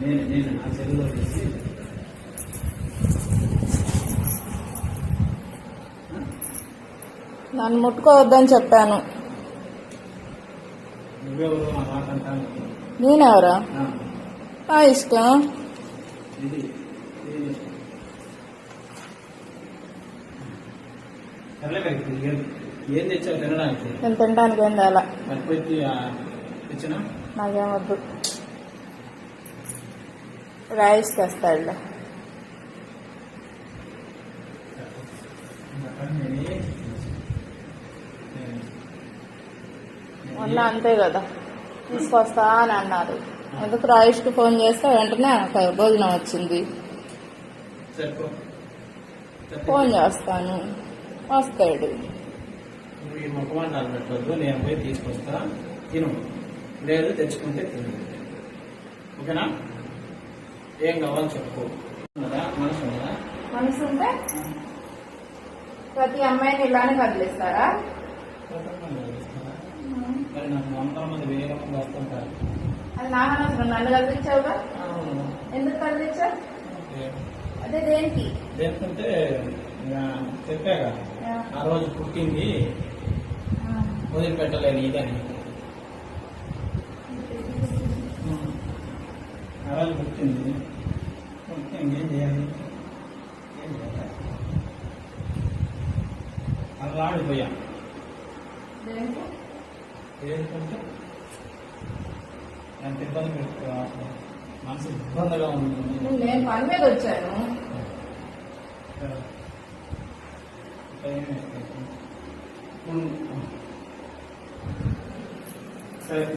నేను నా చెల్లిలో చేసి నన్ను ముట్టుకోవద్దని చెప్పాను. నువ్వెవరు అలాంటాను. నేనెవరా? నా ఇష్టం. ఇది ఏం తెచ్చావు తినడానికి? నేను తినడానికి ఏం తేలా. మర్చిపోయి తెచ్చినా నాకేమొద్దు. రైస్ తెస్తాడులే. మొన్న అంతే కదా, తీసుకొస్తా అని అన్నారు. ఎందుకు రాయిష్కి ఫోన్ చేస్తే వెంటనే భోజనం వచ్చింది. ఫోన్ చేస్తాను, వస్తాడు. నువ్వు ఈ ముఖమాటాలు పెట్టవద్దు, నేను పోయి తీసుకొస్తా, తిను. లేదు తెచ్చుకుంటే తిను, ఓకేనా? ఏం కావాలో చెప్పు. మనసు ఉన్నదా? మనసు ఉంటే ప్రతి అమ్మాయిని ఇలానే కదిలిస్తారా? మరి నాకు 100 మంది 1000 మంది వస్తుంటారు. అది నాకు అనవసరం. నన్ను కదిలించావుగా, ఎందుకు కదిలించావు? అదే దేనికి? దేనికంటే చెప్పాగా ఆ రోజు పుట్టింది వదిలిపెట్టలేను ఇదని. ఆ రోజు పుట్టింది ఇంకేం చేయాలి? ఏం చేయాలి? అలా ఆడిపోయా. ఏంటంటే ఎంత ఇబ్బంది పెట్టుకో, మనసు ఇబ్బందిగా ఉంది. నేను పని మీద వచ్చాను. సరే